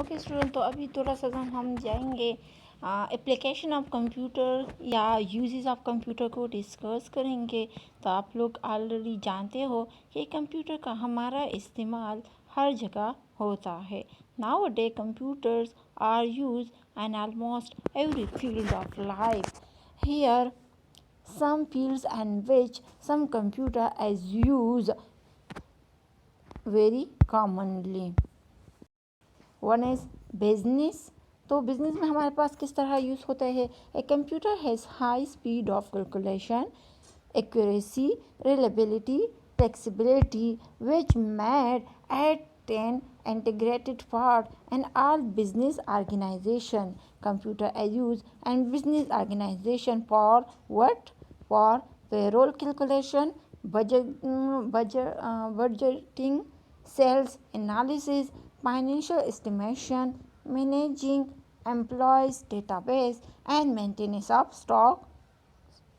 Okay student, तो अभी थोड़ा सा हम जाएंगे एप्लीकेशन ऑफ कंप्यूटर या यूजेस ऑफ कंप्यूटर को डिस्कस करेंगे। तो आप लोग ऑलरेडी जानते हो कि कंप्यूटर का हमारा इस्तेमाल हर जगह होता है। Now day computers are use in almost every field of life. Here some fields and which some computer is used very commonly. One is business. तो बिजनेस में हमारे पास किस तरह यूज़ होता है? A computer has high speed of calculation, accuracy, reliability, flexibility which made at an integrated part in all business organization. Computer is used in business organization for what? For payroll calculation, budgeting, sales analysis, financial estimation, managing employees database and maintenance of stock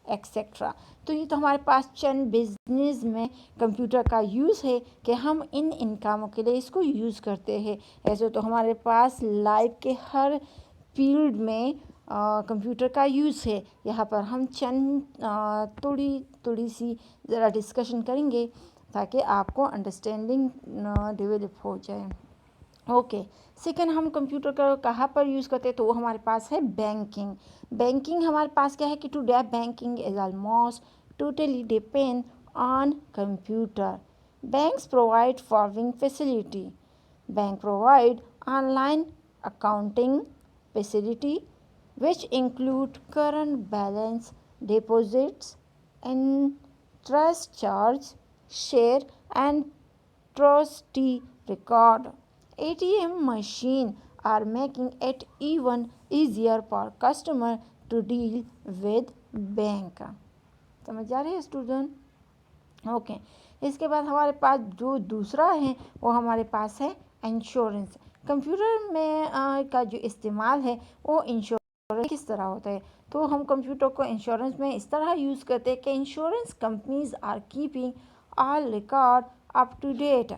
etcetera. तो ये तो हमारे पास चंद business में computer का use है कि हम इन कामों के लिए इसको यूज़ करते हैं। ऐसे तो हमारे पास लाइफ के हर फील्ड में कंप्यूटर का यूज़ है। यहाँ पर हम चंद थोड़ी सी ज़रा डिस्कशन करेंगे ताकि आपको अंडरस्टैंडिंग डेवलप हो जाए। ओके, सेकेंड हम कंप्यूटर का कहाँ पर यूज़ करते हैं? तो वो हमारे पास है बैंकिंग। बैंकिंग हमारे पास क्या है कि today banking is almost totally depend on computer. Banks provide following facility. Bank provide online accounting facility which include current balance, deposits, interest charge, share and trustee record. ATM machine are making it even easier for customer to deal with bank. समझ आ रही है student? Okay, इसके बाद हमारे पास जो दूसरा है वो हमारे पास है इंश्योरेंस। कंप्यूटर में का जो इस्तेमाल है वो इंश्योरेंस किस तरह होता है? तो हम कंप्यूटर को इंश्योरेंस में इस तरह यूज़ करते हैं कि insurance companies are keeping all record up to date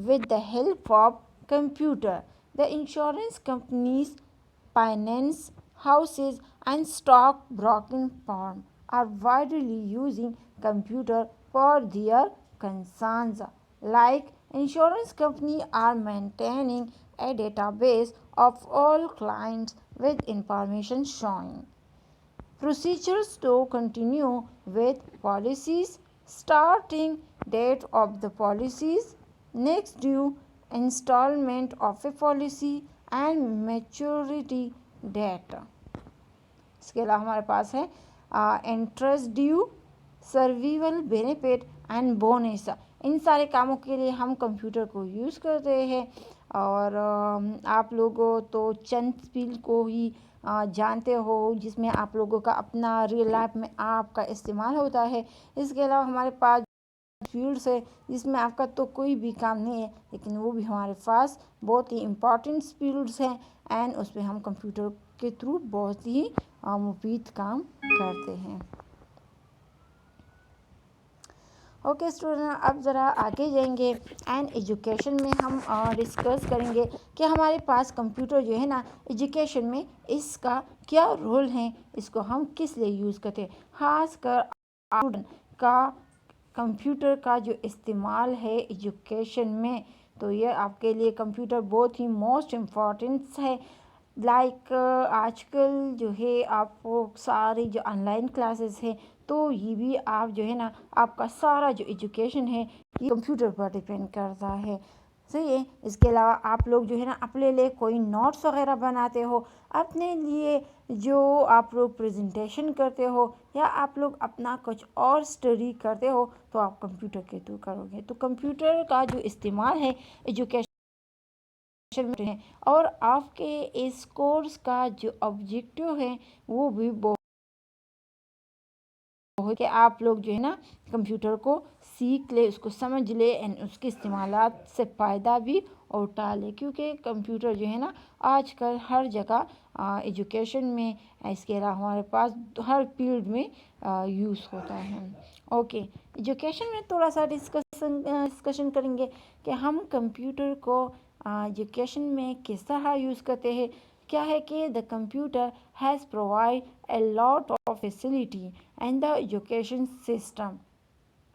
with the help of computer. The insurance companies, finance houses and stock broking firms are widely using computer for their concerns. Like insurance companies are maintaining a database of all clients with information showing procedures to continue with policies, starting date of the policies, next due installment of a policy and maturity date. इसके अलावा हमारे पास है interest due, survival benefit and bonus. इन सारे कामों के लिए हम कंप्यूटर को यूज़ करते हैं। और आप लोग तो चंद फील्ड को ही जानते हो जिसमें आप लोगों का अपना रियल लाइफ में आपका इस्तेमाल होता है। इसके अलावा हमारे पास फील्ड्स है जिसमें आपका तो कोई भी काम नहीं है, लेकिन वो भी हमारे पास बहुत ही इम्पॉर्टेंट फील्ड्स हैं एंड उसमें हम कंप्यूटर के थ्रू बहुत ही मुफीद काम करते हैं। ओके स्टूडेंट, अब ज़रा आगे जाएंगे एंड एजुकेशन में हम डिस्कस करेंगे कि हमारे पास कंप्यूटर जो है ना एजुकेशन में इसका क्या रोल है, इसको हम किस लिए यूज़ करते हैं। खासकर स्टूडेंट का कंप्यूटर का जो इस्तेमाल है एजुकेशन में, तो ये आपके लिए कंप्यूटर बहुत ही मोस्ट इम्पॉर्टेंट है। लाइक आजकल जो है आपको सारी जो ऑनलाइन क्लासेस हैं, तो ये भी आप जो है ना आपका सारा जो एजुकेशन है ये कंप्यूटर पर डिपेंड करता है। सही है। इसके अलावा आप लोग जो है ना अपने लिए कोई नोट्स वगैरह बनाते हो, अपने लिए जो आप लोग प्रेजेंटेशन करते हो या आप लोग अपना कुछ और स्टडी करते हो तो आप कंप्यूटर के थ्रू करोगे। तो कंप्यूटर का जो इस्तेमाल है एजुकेशन में है और आपके इस कोर्स का जो ऑब्जेक्टिव है वो भी बहुत कि आप लोग जो है ना कंप्यूटर को सीख ले, उसको समझ ले एंड उसके इस्तेमालात से फ़ायदा भी उठा ले, क्योंकि कंप्यूटर जो है ना आजकल हर जगह एजुकेशन में, इसके अलावा हमारे पास हर फील्ड में यूज़ होता है। ओके, एजुकेशन में थोड़ा सा डिस्कशन करेंगे कि हम कंप्यूटर को एजुकेशन में किस तरह यूज़ करते हैं, क्या है कि the computer has provide a lot of facility and the education system.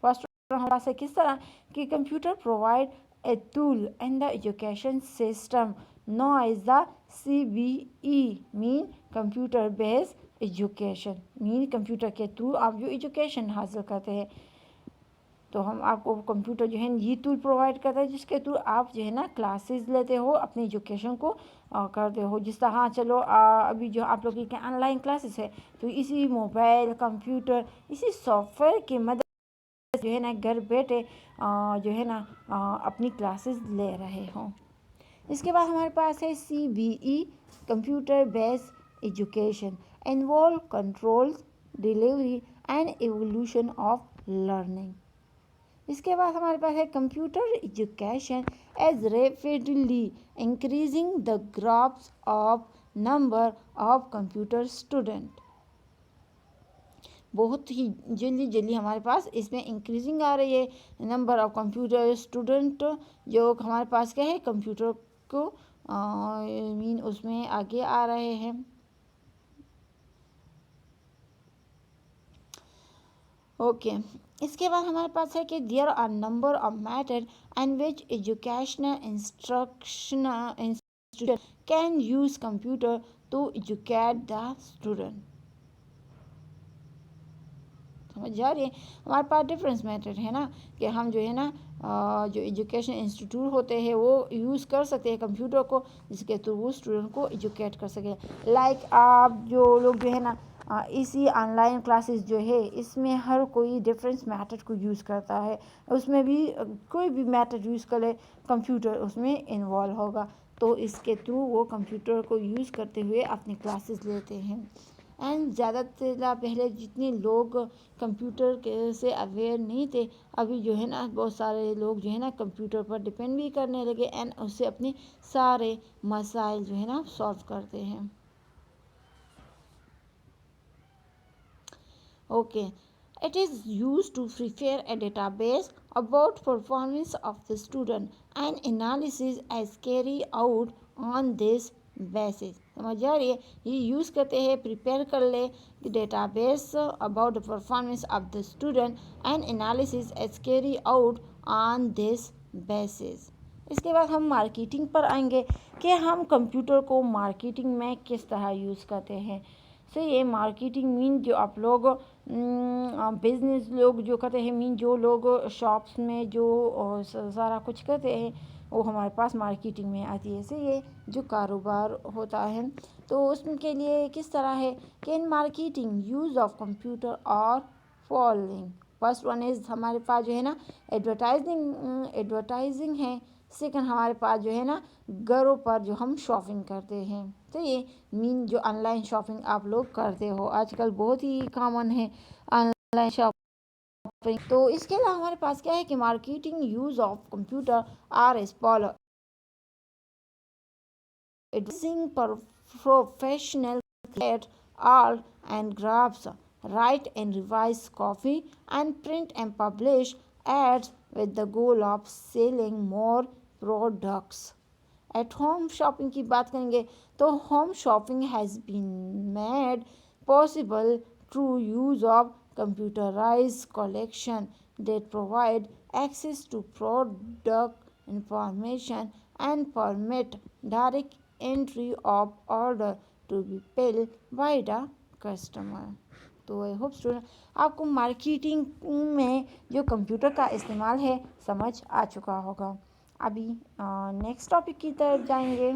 First हमारे पास है किस तरह कि computer provide a tool and the education system no as the CBE mean computer based education, mean computer के through आप जो education हासिल करते हैं। तो हम आपको कंप्यूटर जो है ये टूल प्रोवाइड करता है जिसके थ्रू आप जो है ना क्लासेस लेते हो, अपनी एजुकेशन को करते हो। जिस तरह चलो अभी जो आप लोगों के ऑनलाइन क्लासेस है तो इसी मोबाइल कंप्यूटर इसी सॉफ्टवेयर की मदद जो है ना घर बैठे जो है ना अपनी क्लासेस ले रहे हों। इसके बाद हमारे पास है CBE computer based education involve controls delivery and evolution of learning. इसके बाद हमारे पास है computer education as rapidly increasing the graphs of number of computer student. बहुत ही जल्दी जल्दी हमारे पास इसमें इंक्रीजिंग आ रही है नंबर ऑफ कंप्यूटर स्टूडेंट, जो हमारे पास क्या है कंप्यूटर को मीन उसमें आगे आ रहे हैं। ओके इसके बाद हमारे पास है कि there are number of method and which educational instructional institute can use computer to educate the student. समझ जा रही है, हमारे पास डिफरेंस मेथड है ना कि हम जो है ना जो एजुकेशन इंस्टीट्यूट होते हैं वो यूज़ कर सकते हैं कंप्यूटर को जिसके थ्रू वो स्टूडेंट को एजुकेट कर सके। लाइक आप जो लोग जो है ना इसी ऑनलाइन क्लासेस जो है इसमें हर कोई डिफरेंस मेथड को यूज़ करता है, उसमें भी कोई भी मेथड यूज़ करे कंप्यूटर उसमें इन्वॉल्व होगा, तो इसके थ्रू वो कंप्यूटर को यूज़ करते हुए अपनी क्लासेस लेते हैं। एंड ज़्यादा से ज़्यादा पहले जितने लोग कंप्यूटर के से अवेयर नहीं थे अभी जो है ना बहुत सारे लोग जो है ना कंप्यूटर पर डिपेंड भी करने लगे एंड उससे अपने सारे मसाइल जो है ना सॉल्व करते हैं। Okay it is used to prepare a database about performance of the student and analysis as carry out on this basis। समझ आ रही है, ये यूज़ करते हैं प्रिपेयर कर ले database about the performance of the student and analysis as carry out on this basis. इसके बाद हम मार्केटिंग पर आएंगे कि हम कंप्यूटर को मार्केटिंग में किस तरह यूज़ करते हैं। सो ये मार्केटिंग मीन जो आप लोग बिजनेस लोग जो करते हैं मीन जो लोग शॉप्स में जो सारा कुछ करते हैं वो हमारे पास मार्केटिंग में आती है। से ये जो कारोबार होता है तो उसके लिए किस तरह है कि in marketing use of computer और फॉलोइंग। फर्स्ट वन इज़ हमारे पास जो है ना एडवर्टाइजिंग है। सेकंड हमारे पास जो है ना घरों पर जो हम शॉपिंग करते हैं, तो ये मीन जो ऑनलाइन शॉपिंग आप लोग करते हो आजकल बहुत ही कॉमन है ऑनलाइन शॉपिंग। तो इसके अलावा हमारे पास क्या है कि marketing use of computer are as follow editing professional create art and graphs, write and revise copy and print and publish ads with the goal of selling more products। At home shopping की बात करेंगे तो home shopping has been made possible through use of computerise collection that provide access to product information and permit direct entry of order to be paid by the customer। तो I hope student आपको marketing में जो computer का इस्तेमाल है समझ आ चुका होगा। अभी नेक्स्ट टॉपिक की तरफ जाएंगे।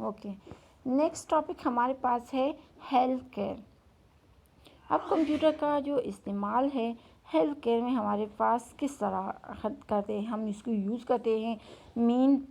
ओके नेक्स्ट टॉपिक हमारे पास है हेल्थ केयर। अब कंप्यूटर का जो इस्तेमाल है हेल्थ केयर में हमारे पास किस तरह करते हैं, हम इसको यूज़ करते हैं। मीन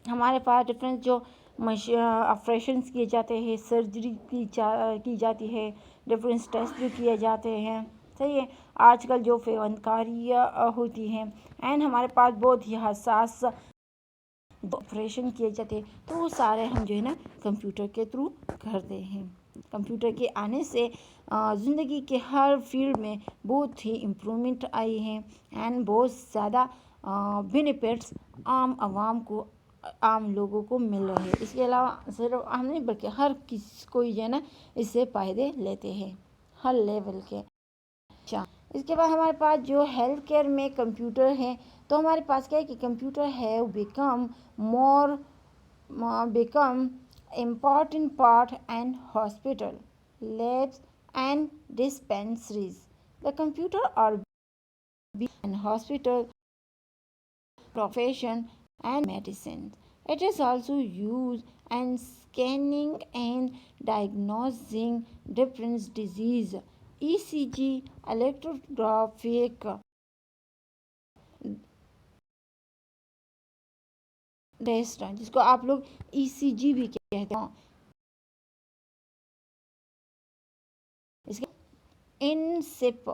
हमारे पास डिफरेंट जो ऑपरेशंस किए जाते हैं, सर्जरी की जाती है, डिफरेंट टेस्ट भी किए जाते हैं, सही है। आजकल जो फेवनकारियाँ होती हैं एंड हमारे पास बहुत ही हसास ऑपरेशन किए जाते हैं तो वो सारे हम जो है ना कंप्यूटर के थ्रू करते हैं। कंप्यूटर के आने से ज़िंदगी के हर फील्ड में बहुत ही इम्प्रूवमेंट आई है एंड बहुत ज़्यादा बेनिफिट्स आम लोगों को मिल रहे हैं। इसके अलावा सिर्फ हम नहीं बल्कि हर किसी कोई जो है ना इससे फ़ायदे लेते हैं, हर लेवल के। अच्छा, इसके बाद हमारे पास जो हेल्थ केयर में कंप्यूटर है, तो हमारे पास क्या है कि computer have become important part in hospital, labs and dispensaries. The computer are in hospital, profession and medicine. It is also used in scanning and diagnosing different disease, ECG, electrographic test, जिसको आप लोग ECG भी कहते हैं। इसके इनसिप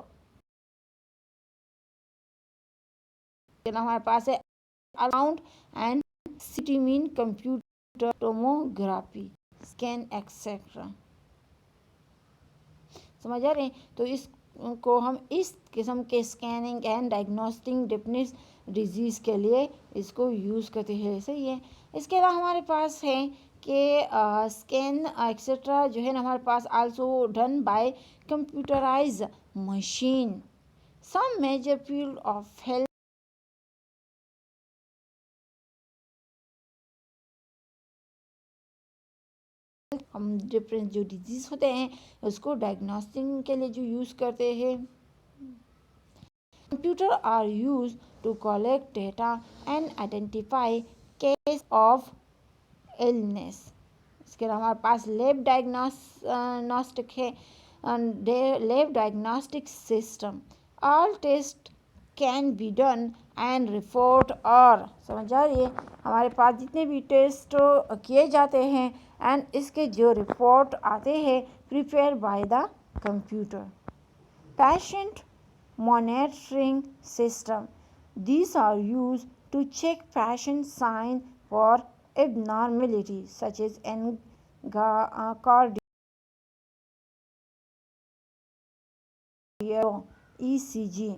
हमारे पास है अलाउंड and CT mean computer tomography scan etcetera. समझ आ रहे हैं? तो इसको हम इस किस्म के scanning and diagnostic different disease के लिए इसको यूज़ करते हैं। सही है। इसके अलावा हमारे पास है कि स्कैन एक्सेट्रा जो है ना हमारे पास also done by computerise machine. Some major field of health हम डिफरेंट जो डिजीज़ होते हैं उसको डायग्नोस्टिक के लिए जो यूज़ करते हैं। Computer are use to collect data and identify case of illness. इसके अलावा हमारे पास लैब डायग्नोस्टिक है, lab diagnostic system. All test can be done and report और समझ आ रही है? हमारे पास जितने भी टेस्ट किए जाते हैं एंड इसके जो रिपोर्ट आते हैं prepare by the computer. Patient monitoring system. These are used to check patient signs for abnormalities such as cardio, ECG.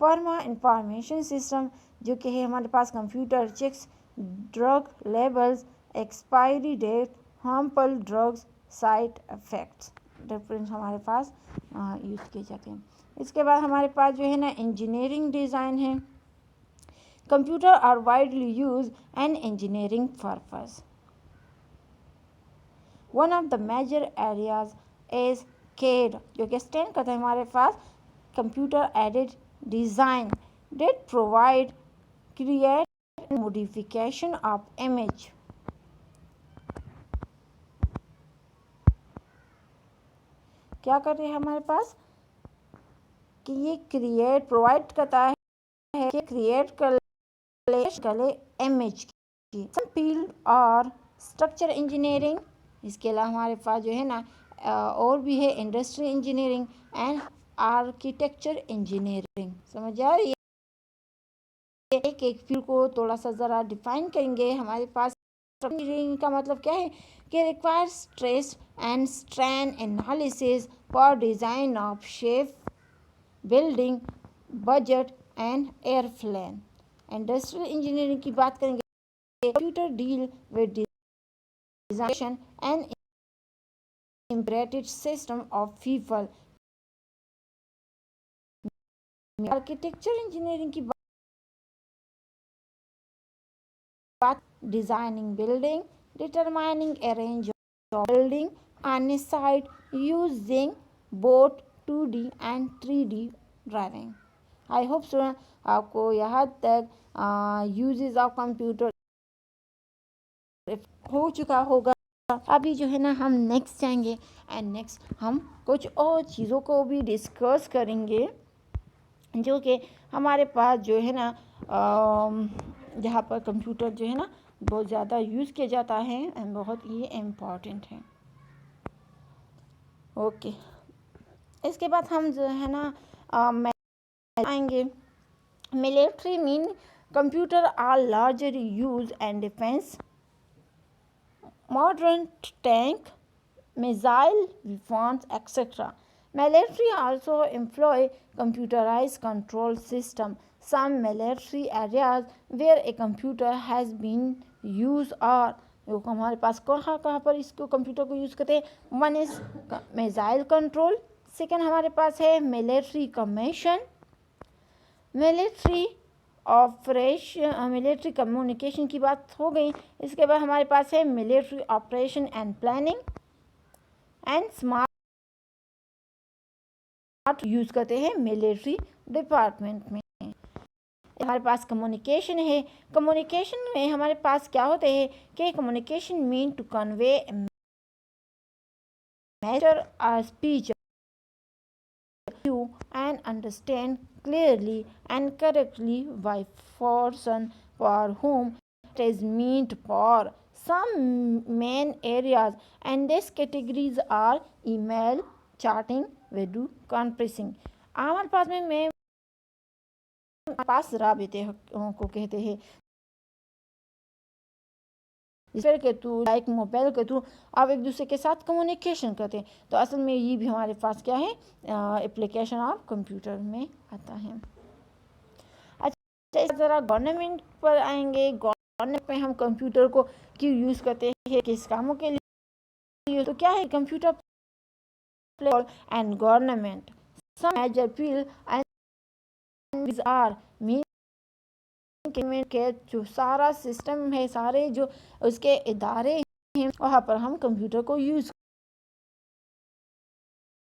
Pharma information system जो कि है हमारे पास computer checks drug labels, expiry date, harmful drugs, side effects difference हमारे पास use किए जाते हैं। इसके बाद हमारे पास जो है ना इंजीनियरिंग डिज़ाइन है। Computer are widely use in engineering purpose. One of the major areas is CAD जो कि स्टैंड करता है हमारे पास computer aided design that provide create modification of image. क्या कर रहे हैं हमारे पास कि ये क्रिएट प्रोवाइड करता है कि क्रिएट कर इमेज की। सम फील्ड और स्ट्रक्चर इंजीनियरिंग। इसके अलावा हमारे पास जो है ना और भी है industry engineering and architecture engineering. समझ आ रही है? एक एक फील्ड को थोड़ा सा ज़रा डिफाइन करेंगे। हमारे पास इंजीनियरिंग का मतलब क्या है कि require stress and strain analysis for design of shape, building, budget and airplane. Industrial engineering की बात करेंगे, computer deal with design and integrated system of people. Architecture engineering की बात designing building, determining arrange of building on A site using both 2D and 3D driving. I hope student आपको यहाँ तक uses of computer हो चुका होगा। अभी जो है ना हम नेक्स्ट जाएंगे एंड नेक्स्ट हम कुछ और चीज़ों को भी डिस्कस करेंगे जो कि हमारे पास जो है ना जहाँ पर कंप्यूटर जो है ना बहुत ज़्यादा यूज़ किया जाता है एंड बहुत ही इम्पॉर्टेंट है। ओके, इसके बाद हम जो है ना आएंगे। Military mean computer are largely use and defence, modern tank, missile weapons, etc. Military also employ computerized control system some military areas where a computer has been used और हमारे पास कहाँ कहाँ पर इसको कंप्यूटर को यूज़ करते हैं. One is missile control, second हमारे पास है military commission, military operation, military communication की बात हो गई. इसके बाद हमारे पास है military operation and planning and smart use करते हैं मिलिट्री डिपार्टमेंट में. हमारे पास कम्युनिकेशन है. कम्युनिकेशन में हमारे पास क्या होते हैं कि communication mean to convey matter और speech you and understand clearly and correctly by person for whom it is meant for. Some main areas and these categories are email, chatting, video conferencing. हमारे पास में पास राबिते को कहते हैं जिसपर के through like mobile के through आप एक दूसरे के साथ कम्युनिकेशन करते हैं. तो असल में ये भी हमारे पास क्या है एप्लीकेशन ऑफ कंप्यूटर में आता है. अच्छा ज़रा गवर्नमेंट पर आएंगे. गवर्नमेंट में हम कंप्यूटर को क्यों यूज़ करते हैं, किस कामों के लिए. तो क्या है computer and government some major field and are mean के जो सारा सिस्टम है, सारे जो उसके इदारे हैं वहाँ पर हम कंप्यूटर को यूज़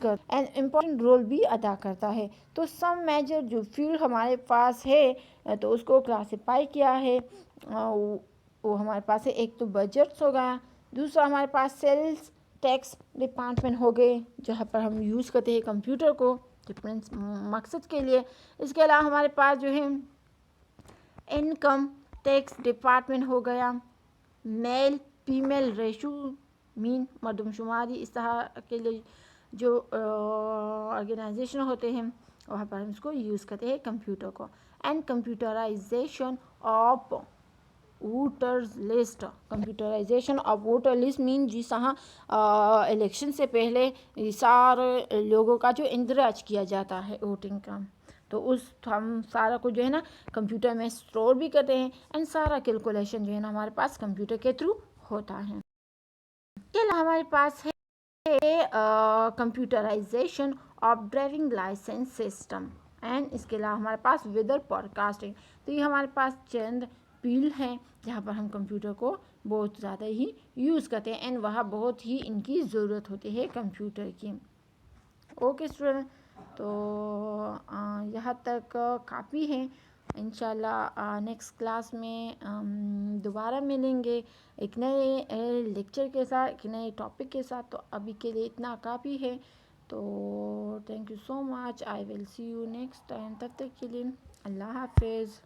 कर एंड इम्पोर्टेंट रोल भी अदा करता है. तो सम मेजर जो फील्ड हमारे पास है तो उसको क्लासिफाई किया है. वो हमारे पास है. एक तो बजट्स हो गया, दूसरा हमारे पास सेल्स टैक्स डिपार्टमेंट हो गए जहाँ पर हम यूज़ करते हैं कंप्यूटर को डिफरेंट मकसद के लिए. इसके अलावा हमारे पास जो है इनकम टैक्स डिपार्टमेंट हो गया. मेल फीमेल रेशो मीन मरदमशुमारी, इस तरह के लिए जो ऑर्गेनाइजेशन होते हैं वहाँ पर हम इसको यूज़ करते हैं कंप्यूटर को. And computerisation of voters list. Computerisation of voter list mean जिस तरह इलेक्शन से पहले सारे लोगों का जो इंदराज किया जाता है वोटिंग का, तो उस हम सारा को जो है ना कंप्यूटर में स्टोर भी करते हैं एंड सारा कैलकुलेशन जो है ना हमारे पास कंप्यूटर के थ्रू होता है. हमारे पास है computerisation of driving licence system and इसके अलावा हमारे पास वेदर पॉडकास्टिंग. तो ये हमारे पास चंद फील्ड हैं जहाँ पर हम कंप्यूटर को बहुत ज़्यादा ही यूज़ करते हैं एंड वहाँ बहुत ही इनकी ज़रूरत होती है कंप्यूटर की. ओके स्टूडेंट, तो यहाँ तक काफ़ी है. इंशाल्लाह नेक्स्ट क्लास में दोबारा मिलेंगे एक नए लेक्चर के साथ, एक नए टॉपिक के साथ. तो अभी के लिए इतना काफ़ी है. तो thank you so much. I will see you next time. तब तक के लिए अल्लाह हाफिज़.